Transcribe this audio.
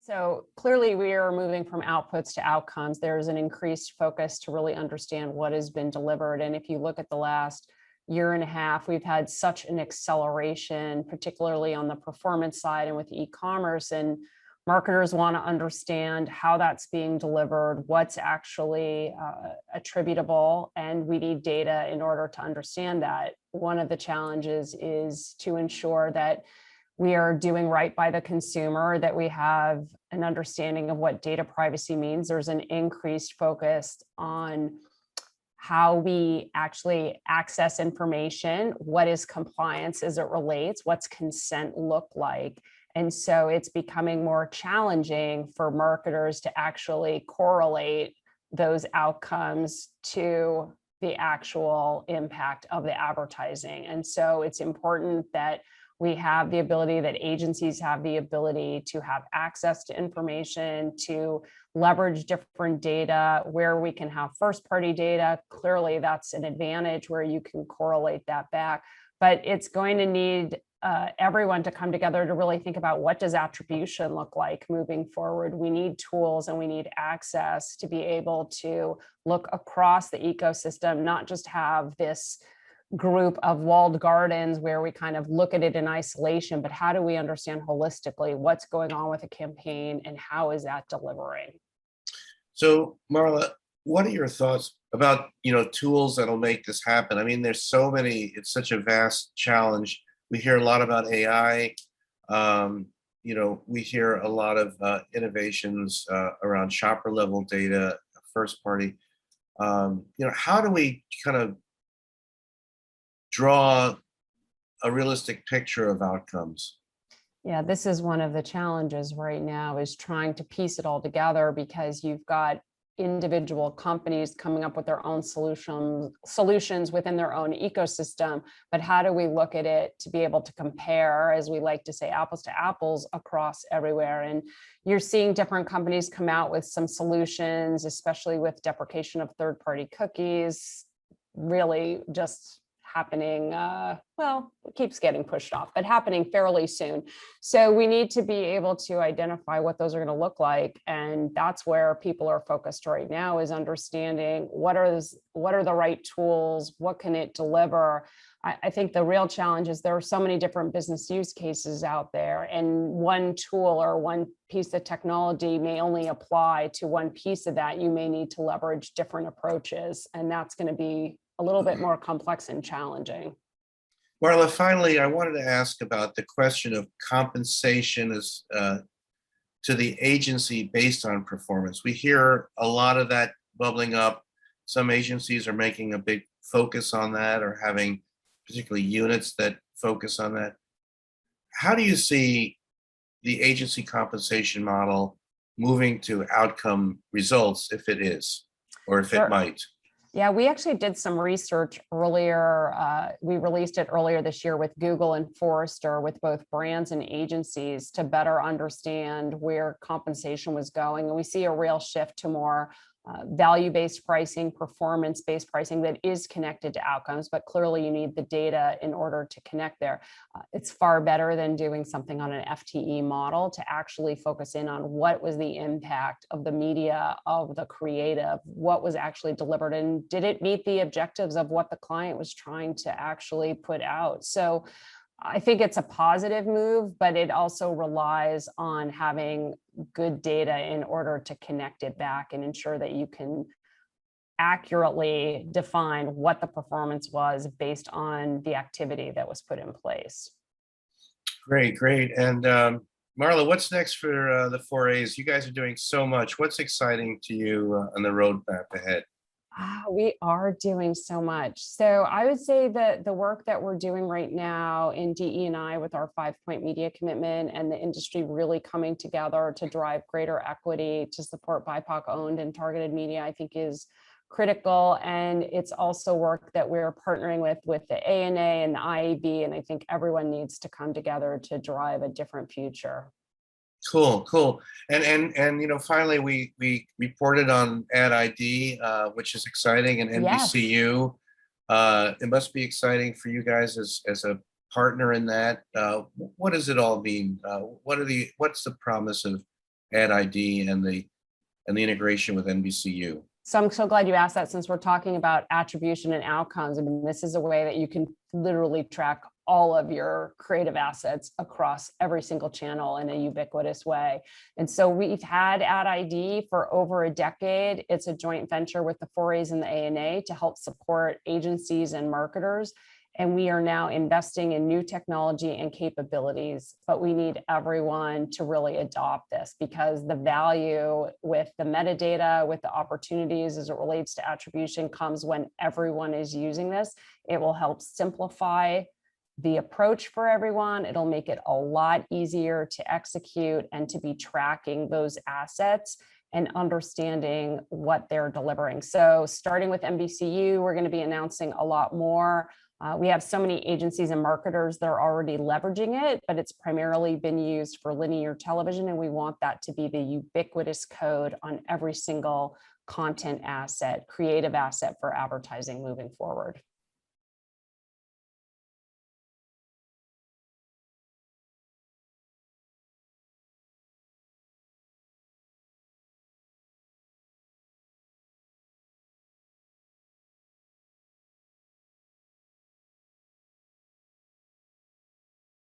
So clearly we are moving from outputs to outcomes. There's an increased focus to really understand what has been delivered. And if you look at the last year and a half, we've had such an acceleration, particularly on the performance side and with e-commerce. And marketers want to understand how that's being delivered, what's actually attributable, and we need data in order to understand that. One of the challenges is to ensure that we are doing right by the consumer, that we have an understanding of what data privacy means. There's an increased focus on how we actually access information, what is compliance as it relates, what's consent look like. And so it's becoming more challenging for marketers to actually correlate those outcomes to the actual impact of the advertising. And so it's important that we have the ability, that agencies have the ability to have access to information, to leverage different data where we can have first-party data. Clearly, that's an advantage where you can correlate that back. But it's going to need everyone to come together to really think about, what does attribution look like moving forward? We need tools and we need access to be able to look across the ecosystem, not just have this group of walled gardens where we kind of look at it in isolation, but how do we understand holistically what's going on with a campaign and how is that delivering? So, Marla, what are your thoughts about, tools that'll make this happen? I mean, there's so many, it's such a vast challenge. We hear a lot about AI. We hear a lot of innovations around shopper level data, first party. How do we kind of draw a realistic picture of outcomes? Yeah, this is one of the challenges right now, is trying to piece it all together, because you've got individual companies coming up with their own solutions within their own ecosystem. But how do we look at it to be able to compare, as we like to say, apples to apples across everywhere? And you're seeing different companies come out with some solutions, especially with deprecation of third-party cookies, really just happening, well, it keeps getting pushed off, but happening fairly soon. So we need to be able to identify what those are going to look like. And that's where people are focused right now, is understanding what are the right tools, what can it deliver. I think the real challenge is there are so many different business use cases out there, and one tool or one piece of technology may only apply to one piece of that. You may need to leverage different approaches, and that's going to be a little bit more complex and challenging. Marla, finally, I wanted to ask about the question of compensation as to the agency based on performance. We hear a lot of that bubbling up. Some agencies are making a big focus on that, or having particularly units that focus on that. How do you see the agency compensation model moving to outcome results, if it is, or if it might? Yeah, we actually did some research earlier. We released it earlier this year with Google and Forrester, with both brands and agencies, to better understand where compensation was going. And we see a real shift to more value-based pricing, performance-based pricing that is connected to outcomes, but clearly you need the data in order to connect there. It's far better than doing something on an FTE model, to actually focus in on what was the impact of the media, of the creative, what was actually delivered, and did it meet the objectives of what the client was trying to actually put out. So I think it's a positive move, but it also relies on having good data in order to connect it back and ensure that you can accurately define what the performance was based on the activity that was put in place. Great, great. And Marla, what's next for the 4A's? You guys are doing so much. What's exciting to you on the roadmap ahead? We are doing so much. So I would say that the work that we're doing right now in DE&I with our 5-point media commitment, and the industry really coming together to drive greater equity to support BIPOC owned and targeted media, I think is critical. And it's also work that we're partnering with the ANA and the IAB. And I think everyone needs to come together to drive a different future. Cool, cool. And finally, we reported on Ad ID, which is exciting, and NBCU. Yes. It must be exciting for you guys as a partner in that. What does it all mean? What's the promise of ad ID and the integration with NBCU? So I'm so glad you asked that, since we're talking about attribution and outcomes. I mean, this is a way that you can literally track all of your creative assets across every single channel in a ubiquitous way. And so we've had Ad ID for over a decade. It's a joint venture with the 4A's and the ANA to help support agencies and marketers. And we are now investing in new technology and capabilities, but we need everyone to really adopt this, because the value with the metadata, with the opportunities as it relates to attribution, comes when everyone is using this. It will help simplify the approach for everyone. It'll make it a lot easier to execute and to be tracking those assets and understanding what they're delivering. So starting with NBCU, we're going to be announcing a lot more. We have so many agencies and marketers that are already leveraging it, but it's primarily been used for linear television, and we want that to be the ubiquitous code on every single content asset, creative asset for advertising moving forward.